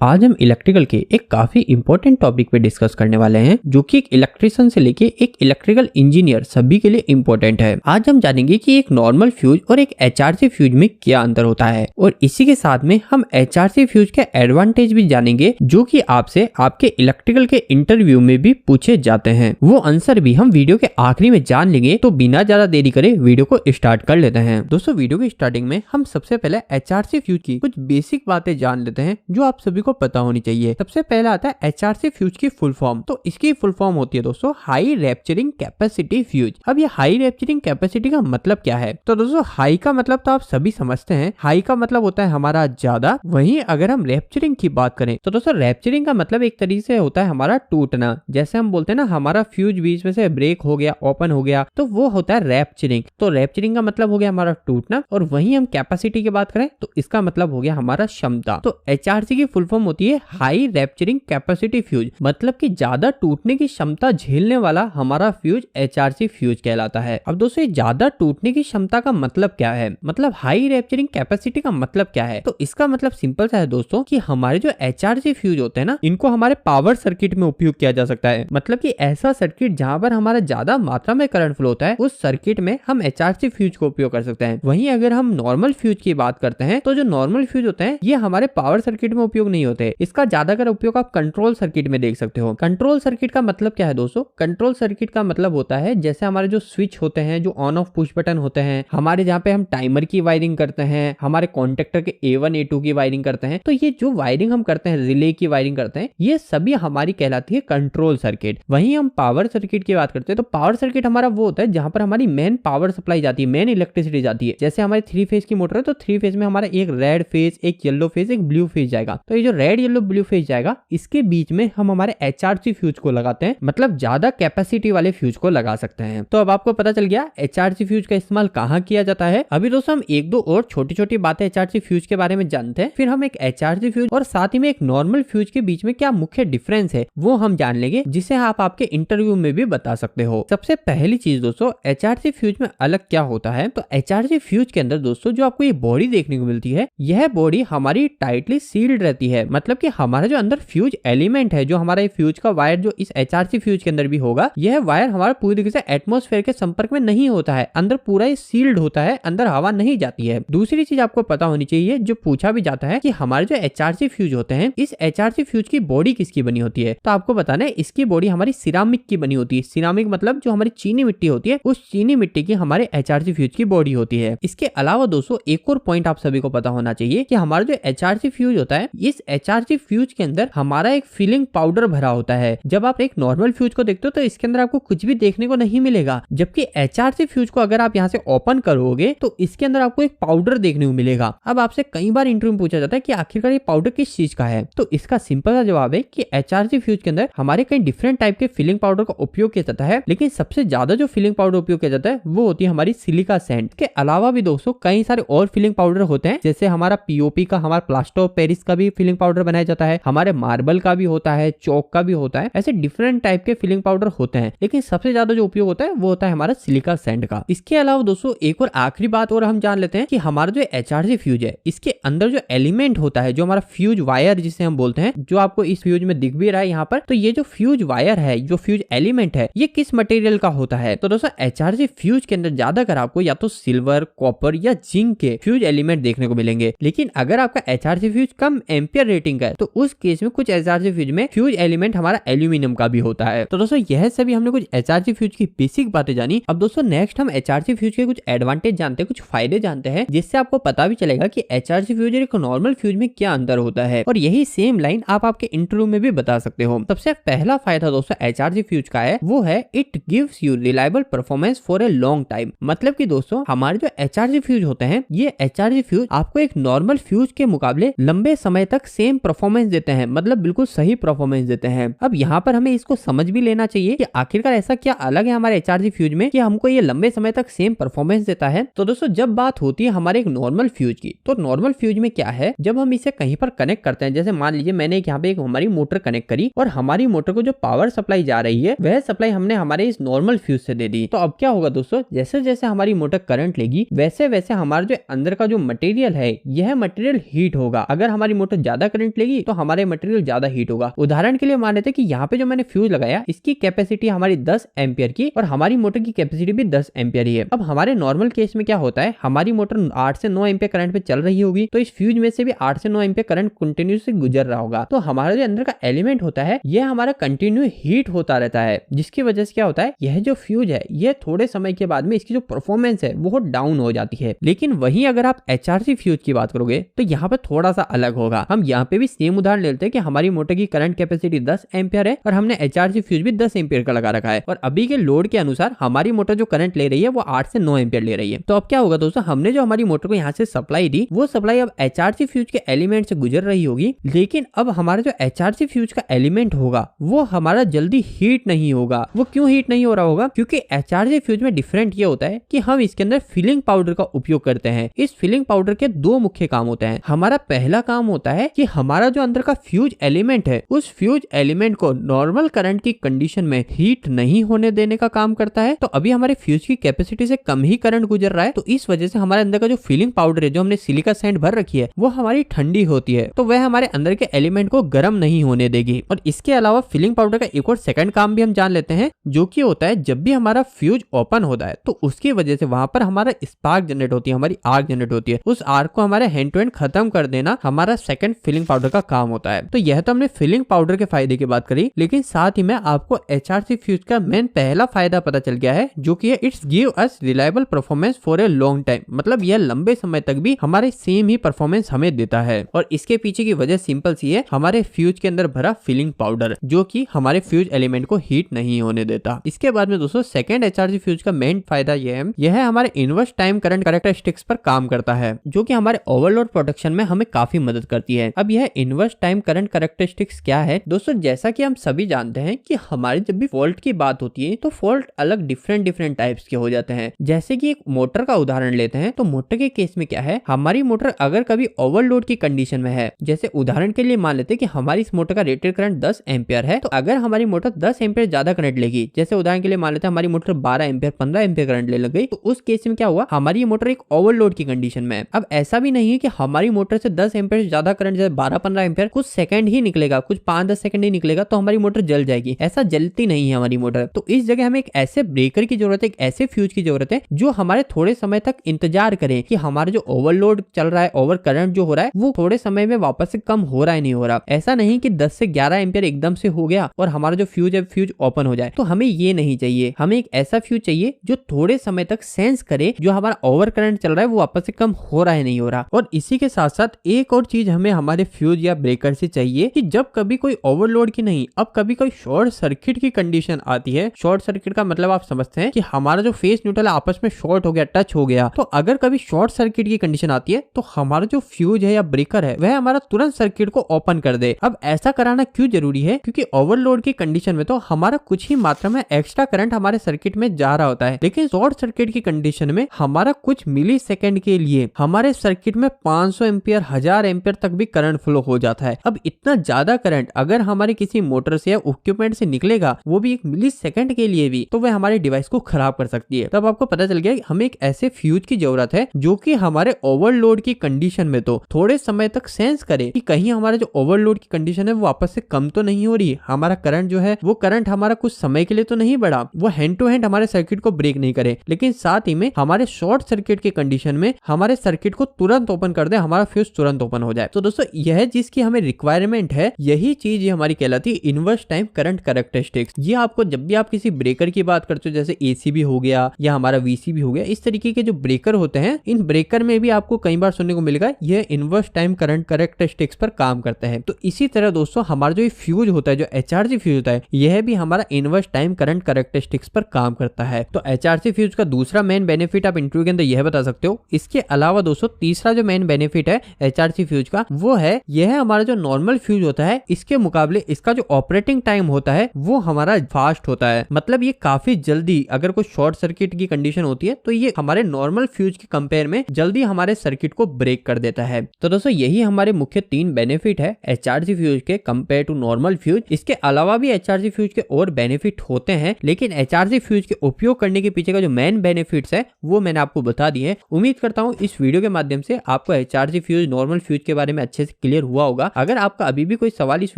आज हम इलेक्ट्रिकल के एक काफी इंपॉर्टेंट टॉपिक पे डिस्कस करने वाले हैं जो कि एक इलेक्ट्रिशियन से लेके एक इलेक्ट्रिकल इंजीनियर सभी के लिए इंपॉर्टेंट है। आज हम जानेंगे कि एक नॉर्मल फ्यूज और एक एचआरसी फ्यूज में क्या अंतर होता है और इसी के साथ में हम एचआरसी फ्यूज के एडवांटेज भी जानेंगे जो कि आपसे आपके इलेक्ट्रिकल के इंटरव्यू में भी पूछे जाते हैं। वो आंसर भी हम वीडियो के आखिरी में जान लेंगे। तो बिना ज्यादा देरी करे वीडियो को स्टार्ट कर लेते हैं। दोस्तों वीडियो की स्टार्टिंग में हम सबसे पहले एचआरसी फ्यूज की कुछ बेसिक बातें जान लेते हैं जो आप सभी को पता होनी चाहिए। सबसे पहला आता है एचआरसी फ्यूज की फुल फॉर्म। तो इसकी फुल फॉर्म होती है दोस्तों हाई रैप्चरिंग कैपेसिटी फ्यूज। अब ये हाई रैप्चरिंग कैपेसिटी का मतलब क्या है? तो दोस्तों हाई का मतलब तो आप सभी समझते हैं, हाई का मतलब होता है हमारा ज्यादा। वहीं अगर हम रैप्चरिंग की बात करें तो दोस्तों रैप्चरिंग का मतलब एक तरीके से होता है हमारा टूटना। जैसे हम बोलते हैं ना हमारा फ्यूज बीच में से ब्रेक हो गया, ओपन हो गया, तो वो होता है रैप्चरिंग। तो रैप्चरिंग का मतलब हो गया हमारा टूटना। और वहीं हम कैपेसिटी की बात करें तो इसका मतलब हो गया हमारा क्षमता। तो एचआरसी की फुल फॉर्म होती है हाई रैप्चरिंग कैपेसिटी फ्यूज, मतलब कि ज्यादा टूटने की क्षमता झेलने वाला हमारा फ्यूज एचआरसी फ्यूज कहलाता है। अब दोस्तों ज्यादा टूटने की क्षमता का मतलब क्या है, मतलब हाई रैप्चरिंग कैपेसिटी का मतलब क्या है? तो इसका मतलब सिंपल सा है दोस्तों कि हमारे जो एचआरसी फ्यूज होते हैं ना, इनको हमारे पावर सर्किट में उपयोग किया जा सकता है। मतलब कि ऐसा सर्किट जहां पर हमारा ज्यादा मात्रा में करंट फ्लो होता है, उस सर्किट में हम एचआरसी फ्यूज को उपयोग कर सकते हैं। वहीं अगर हम नॉर्मल फ्यूज की बात करते हैं तो जो नॉर्मल फ्यूज होते हैं ये हमारे पावर सर्किट में उपयोग नहीं होते। इसका ज्यादातर उपयोग आप कंट्रोल सर्किट में देख सकते हो। कंट्रोल सर्किट का मतलब क्या है दोस्तों? कंट्रोल सर्किट का मतलब होता है जैसे हमारे जो स्विच होते हैं, जो ऑन ऑफ पुश बटन होते हैं, हमारे जहाँ पे हम टाइमर की वायरिंग करते हैं, हमारे कॉन्टेक्टर के A1 A2 की वायरिंग करते हैं, तो ये जो वायरिंग हम करते हैं, रिले की वायरिंग करते हैं, ये सभी हमारी कहलाती है कंट्रोल सर्किट। वहीं हम पावर सर्किट की बात करते हैं तो पावर सर्किट हमारा वो होता है जहां पर हमारी मेन पावर सप्लाई जाती है, मेन इलेक्ट्रिसिटी जाती है। जैसे हमारे 3 फेज की मोटर है तो 3 फेज में हमारा एक रेड फेज, एक येलो फेज, एक ब्लू फेज जाएगा। तो ये जो रेड येलो ब्लू फेज जाएगा इसके बीच में हम हमारे एचआरसी फ्यूज को लगाते हैं, मतलब ज्यादा कैपेसिटी वाले फ्यूज को लगा सकते हैं। तो अब आपको पता चल गया एचआरसी फ्यूज का इस्तेमाल कहाँ किया जाता है। अभी दोस्तों हम एक दो और छोटी छोटी बातें एचआरसी फ्यूज के बारे में जानते हैं, फिर हम एक एचआरसी फ्यूज और साथ ही में एक नॉर्मल फ्यूज के बीच में क्या मुख्य डिफरेंस है वो हम जान लेंगे, जिसे आप आपके इंटरव्यू में भी बता सकते हो। सबसे पहली चीज दोस्तों एचआरसी फ्यूज में अलग क्या होता है, तो एचआरसी फ्यूज के अंदर दोस्तों जो आपको ये बॉडी देखने को मिलती है, यह बॉडी हमारी टाइटली सील्ड रहती है। मतलब कि हमारा जो अंदर फ्यूज एलिमेंट है, जो हमारा फ्यूज का वायर जो इस एचआरसी फ्यूज के अंदर भी होगा, यह वायर हमारा पूरी तरीके से एटमॉस्फेयर के संपर्क में नहीं होता है, अंदर पूरा ही सील्ड होता है, अंदर हवा नहीं जाती है। दूसरी चीज आपको पता होनी चाहिए जो पूछा भी जाता है कि हमारे जो एचआरसी फ्यूज होते हैं, इस एचआरसी फ्यूज की बॉडी किसकी बनी होती है? तो आपको बताना है इसकी बॉडी हमारी सिरामिक की बनी होती है। सिरामिक मतलब जो हमारी चीनी मिट्टी होती है, उस चीनी मिट्टी की हमारे एचआरसी फ्यूज की बॉडी होती है। इसके अलावा दोस्तों एक और पॉइंट आप सभी को पता होना चाहिए कि हमारा जो एचआरसी फ्यूज होता है, इस एचआरसी फ्यूज के अंदर हमारा एक फिलिंग पाउडर भरा होता है। जब आप एक नॉर्मल फ्यूज को देखते हो तो इसके अंदर आपको कुछ भी देखने को नहीं मिलेगा, जबकि एचआरसी फ्यूज को अगर आप यहाँ से ओपन करोगे तो इसके अंदर आपको एक पाउडर देखने को मिलेगा। अब आपसे कई बार इंटरव्यू में पूछा जाता है कि आखिरकार ये पाउडर किस चीज का है, तो इसका सिंपल सा जवाब है कि एचआरसी फ्यूज के अंदर हमारे कई डिफरेंट टाइप के फिलिंग पाउडर का उपयोग किया जाता है, लेकिन सबसे ज्यादा जो फिलिंग पाउडर उपयोग किया जाता है वो होती है हमारी सिलिका सैंड। के अलावा भी दोस्तों कई सारे और फिलिंग पाउडर होते हैं, जैसे हमारा पीओपी का, हमारा प्लास्टर ऑफ पेरिस का भी फिलिंग पाउडर बनाया जाता है, हमारे मार्बल का भी होता है, चौक का भी होता है। ऐसे डिफरेंट टाइप के फिलिंग पाउडर होते हैं, लेकिन सबसे ज्यादा जो उपयोग होता है वो होता है हमारा सिलिका सैंड का। इसके अलावा दोस्तों एक और आखिरी बात और हम जान लेते हैं कि हमारा जो एचआरसी फ्यूज है, इसके अंदर जो एलिमेंट होता है, जो हमारा फ्यूज वायर जिसे हम बोलते हैं, जो आपको इस फ्यूज में दिख भी रहा है यहाँ पर, तो ये जो फ्यूज वायर है, जो फ्यूज एलिमेंट है, ये किस मटेरियल का होता है? तो दोस्तों एचआरसी फ्यूज के अंदर ज्यादातर आपको या तो सिल्वर, कॉपर या जिंक के फ्यूज एलिमेंट देखने को मिलेंगे। लेकिन अगर आपका एचआरसी फ्यूज कम एम्पियर रेटिंग का है तो उस केस में कुछ एचआरसी फ्यूज में फ्यूज एलिमेंट हमारा एल्यूमिनियम का भी होता है। तो दोस्तों यह सभी हमने कुछ एचआरसी फ्यूज की बेसिक बातें जानी। अब दोस्तों नेक्स्ट हम एचआरसी फ्यूज के कुछ एडवांटेज जानते हैं, कुछ फायदे जानते हैं, जिससे आपको पता भी चलेगा कि एचआरसी फ्यूज और एक नॉर्मल फ्यूज में क्या अंतर होता है। और यही सेम लाइन आप आपके इंटरव्यू में भी बता सकते हो। सबसे पहला फायदा दोस्तों एचआरसी फ्यूज का है वो है it gives you reliable performance for a long time. मतलब कि दोस्तों हमारे जो एचआरसी फ्यूज होते हैं, ये एचआरसी फ्यूज आपको एक नॉर्मल फ्यूज के मुकाबले लंबे समय तक सेम परफॉर्मेंस देते हैं, मतलब बिल्कुल सही परफॉर्मेंस देते हैं। अब यहाँ पर हमें इसको समझ भी लेना चाहिए कि आखिरकार ऐसा क्या अलग है हमारे एचआरसी फ्यूज में कि हमको ये लंबे समय तक सेम परफॉर्मेंस देता है। तो दोस्तों जब बात होती है हमारे एक नॉर्मल फ्यूज की, तो नॉर्मल फ्यूज में क्या है, जब हम इसे कहीं पर कनेक्ट करते हैं, जैसे मान लीजिए मैंने यहाँ पे एक हमारी मोटर कनेक्ट करी और हमारी मोटर को जो पावर सप्लाई जा रही है वह सप्लाई हमने हमारे इस नॉर्मल फ्यूज से दे दी। तो अब क्या होगा दोस्तों, जैसे जैसे हमारी मोटर करंट लेगी वैसे वैसे हमारा जो अंदर का जो मटेरियल है, यह मटेरियल हीट होगा। अगर हमारी मोटर ज्यादा करंट लेगी तो हमारे मटेरियल ज्यादा हीट होगा। उदाहरण के लिए मान लेते हैं कि यहाँ पे जो मैंने फ्यूज लगाया इसकी कैपेसिटी हमारी 10 एम्पियर की और हमारी मोटर की कैपेसिटी भी 10 एम्पियर ही है। अब हमारे नॉर्मल केस में क्या होता है, हमारी मोटर 8 से 9 एम्पियर करंट पे चल रही होगी, तो इस फ्यूज में से भी 8 से 9 एम्पियर करंट कंटिन्यूसली गुजर रहा होगा। तो हमारा जो अंदर का एलिमेंट होता है यह हमारा कंटिन्यू हीट होता रहता है, जिसकी वजह से क्या होता है, यह जो फ्यूज है यह थोड़े समय के बाद में इसकी जो परफॉर्मेंस है वो डाउन हो जाती है। लेकिन वहीं अगर आप HRC फ्यूज की बात करोगे तो यहाँ पे थोड़ा सा अलग होगा। हम यहाँ पे भी सेम उदाहरण लेते हैं कि हमारी मोटर की करंट कैपेसिटी 10 एम्पियर है और हमने HRC फ्यूज भी 10 एम्पियर का लगा रखा है और अभी के लोड के अनुसार हमारी मोटर जो करंट ले रही है वो 8 से 9 एम्पियर ले रही है। तो अब क्या होगा दोस्तों, हमने जो हमारी मोटर को यहाँ से सप्लाई दी वो सप्लाई अब HRC फ्यूज के एलिमेंट से गुजर रही होगी, लेकिन अब हमारा जो HRC फ्यूज का एलिमेंट होगा वो हमारा जल्दी हीट नहीं होगा। वो क्यों हीट नहीं हो रहा होगा, क्योंकि HRC फ्यूज में डिफरेंट ये होता है कि हम इसके अंदर फिलिंग पाउडर का उपयोग करते हैं। इस फिलिंग पाउडर के दो मुख्य काम होते हैं। हमारा पहला काम होता है कि हमारा जो अंदर का फ्यूज एलिमेंट है उस फ्यूज एलिमेंट को नॉर्मल करंट की कंडीशन में हीट नहीं होने देने का काम करता है। तो अभी हमारे फ्यूज की कैपेसिटी से कम ही करंट गुजर रहा है, तो इस वजह से हमारे अंदर का जो फिलिंग पाउडर है, जो हमने सिलिका सैंड भर रखी है, वो हमारी ठंडी होती है, तो वह हमारे अंदर के एलिमेंट को गर्म नहीं होने देगी। और इसके अलावा फिलिंग पाउडर का एक और सेकंड काम भी हम जान लेते हैं, जो कि होता है जब भी हमारा फ्यूज ओपन होता है तो उसकी वजह से वहां पर हमारा स्पार्क जनरेट होती है, हमारी आग जनरेट होती है। उस आग को हमारे हैंड टू हैंड खत्म कर देना हमारा सेकंड फिलिंग पाउडर का काम होता है। तो यह तो हमने फिलिंग पाउडर के फायदे की बात करी, लेकिन साथ ही में आपको HRC फ्यूज का मेन पहला फायदा पता चल गया है, जो कि है it's give us reliable performance for a long time. मतलब यह लंबे समय तक भी हमारे सेम ही परफॉर्मेंस हमें देता है। और इसके पीछे की वजह सिंपल सी है, हमारे फ्यूज के अंदर भरा फिलिंग पाउडर, जो कि हमारे फ्यूज एलिमेंट को हीट नहीं होने देता। इसके बाद में दोस्तों सेकंड HRC फ्यूज का मेन फायदा यह है हमारे इनवर्स टाइम करंट कैरेक्टरिस्टिक्स पर काम करता है, जो कि हमारे ओवरलोड प्रोटेक्शन में हमें काफी मदद करती है। अब यह इनवर्स टाइम करंट कैरेक्टरिस्टिक्स क्या है दोस्तों, जैसा कि हम सभी जानते हैं कि हमारी जब भी फॉल्ट की बात होती है तो फॉल्ट अलग डिफरेंट टाइप्स के हो जाते हैं। जैसे कि एक मोटर का उदाहरण लेते हैं, तो मोटर के केस में क्या है, हमारी मोटर अगर कभी ओवरलोड की कंडीशन में है, जैसे उदाहरण के लिए मान लेते हैं कि हमारी इस मोटर का रेटेड करंट 10 एम्पियर है, तो अगर हमारी मोटर 10 एम्पियर ज्यादा करंट लेगी, जैसे उदाहरण के लिए मान लेते हैं हमारी मोटर 12 एम्पियर 15 एम्पियर करंट ले लग गई, तो उस केस में क्या हुआ, हमारी मोटर एक ओवरलोड की कंडीशन में है। अब ऐसा भी नहीं है कि हमारी मोटर से 10 एम्पियर से ज्यादा करंट, जैसे 12-15 एम्पियर कुछ सेकंड ही निकलेगा, कुछ 5-10 सेकंड ही निकलेगा तो हमारी मोटर जल जाएगी। ऐसा जलती नहीं है हमारी मोटर। तो इस जगह हमें एक ऐसे ब्रेकर की जरूरत है, एक ऐसे फ्यूज की जरूरत है जो हमारे थोड़े समय तक इंतजार करे कि हमारा जो ओवरलोड चल रहा है, ओवर करंट जो हो रहा है, वो थोड़े समय में वापस से कम हो रहा है नहीं हो रहा। ऐसा नहीं कि 10 से 11 एम्पियर एकदम से हो गया और हमारा जो फ्यूज है फ्यूज ओपन हो जाए। तो हमें ये नहीं चाहिए। हमें एक ऐसा फ्यूज चाहिए जो थोड़े समय तक सेंस करे जो हमारा ओवर करंट चल रहा है वो वापस से कम हो रहा है नहीं हो रहा। और इसी के साथ साथ एक और चीज हमें हमारे फ्यूज या ब्रेकर से चाहिए कि जब कभी कोई ओवरलोड की नहीं, अब कभी कोई शॉर्ट सर्किट की कंडीशन आती है। शॉर्ट सर्किट का मतलब आप समझते हैं कि हमारा जो फेस न्यूट्रल आपस में शॉर्ट हो गया, टच हो गया, तो अगर कभी शॉर्ट सर्किट की कंडीशन आती है तो हमारा जो फ्यूज है या ब्रेकर है वह हमारा तुरंत सर्किट को ओपन कर दे। अब ऐसा कराना क्यों जरूरी है, क्योंकि ओवरलोड की कंडीशन में तो हमारा कुछ ही मात्रा में एक्स्ट्रा करंट हमारे सर्किट में जा रहा होता है, लेकिन शॉर्ट सर्किट की कंडीशन में हमारा कुछ मिली सेकेंड के लिए हमारे सर्किट में 500 एम्पियर 1000 एम्पियर तक भी करंट फ्लो हो जाता है। अब इतना ज्यादा करंट अगर हमारे किसी मोटर से या इक्विपमेंट से निकलेगा, वो भी 1 मिली सेकेंड के लिए भी, तो वह हमारे डिवाइस को खराब कर सकती है। तब आपको पता चल गया हमें एक ऐसे फ्यूज की जरूरत है जो कि हमारे ओवरलोड की कंडीशन में तो थोड़े समय तक सेंस करे कि कहीं हमारे जो ओवरलोड की कंडीशन है वो वापस से कम तो नहीं हो रही, हमारा करंट जो है वो करंट हमारा कुछ समय के लिए तो नहीं बढ़ा, वो हैंड टू हैंड हमारे सर्किट को ब्रेक नहीं करे, लेकिन साथ ही में हमारे शॉर्ट सर्किट की कंडीशन में हमारे सर्किट को तुरंत ओपन कर दे, हमारा फ्यूज तुरंत ओपन हो जाए। तो दोस्तों यह जिसकी हमें रिक्वायरमेंट है, यही चीज ये हमारी कहलाती है इनवर्स टाइम करंट कैरेक्टरिस्टिक्स। ये आपको जब भी आप किसी ब्रेकर की बात करते हो, जैसे एसी हो गया या हमारा वीसी भी हो गया, इस तरीके के जो ब्रेकर होते हैं, इन ब्रेकर में भी आपको कई बार सुनने को मिलेगा यह इनवर्स टाइम करंट कैरेक्टरिस्टिक्स पर काम करता है। तो इसी तरह दोस्तों हमारा जो फ्यूज होता है, जो HRC फ्यूज होता है, यह भी हमारा इनवर्स टाइम करंट कैरेक्टरिस्टिक्स पर काम करता है। तो HRC फ्यूज का दूसरा मेन बेनिफिट आप इंटरव्यू के अंदर यह बता सकते हो। इसके अलावा दोस्तों तीसरा जो मेन बेनिफिट है HRC फ्यूज का, वो है यह हमारा जो नॉर्मल फ्यूज होता है इसके मुकाबले इसका जो ऑपरेटिंग टाइम होता है वो हमारा फास्ट होता है। मतलब ये काफी जल्दी, अगर कोई शॉर्ट सर्किट की कंडीशन होती है तो ये हमारे नॉर्मल फ्यूज के कंपेयर में जल्दी हमारे सर्किट को ब्रेक कर देता है। तो दोस्तों यही हमारे मुख्य 3 बेनिफिट है HRC फ्यूज के कंपेयर टू नॉर्मल फ्यूज। इसके अलावा भी HRC फ्यूज के और बेनिफिट होते हैं, लेकिन HRC फ्यूज के उपयोग करने के पीछे का जो मेन बेनिफिट्स है वो मैंने आपको बता दिए हैं। उम्मीद करता हूँ इस वीडियो के माध्यम से आपको HRC फ्यूज, नॉर्मल फ्यूज के बारे में अच्छे से क्लियर हुआ होगा। अगर आपका अभी भी कोई सवाल इस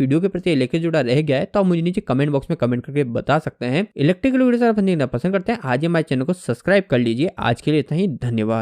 वीडियो के प्रति लेकर जुड़ा रह गया है तो आप मुझे नीचे कमेंट बॉक्स में कमेंट करके बता सकते हैं। इलेक्ट्रिकल वीडियो पसंद करते हैं आज हमारे चैनल को सब्सक्राइब कर लीजिए। आज के लिए इतना ही, धन्यवाद।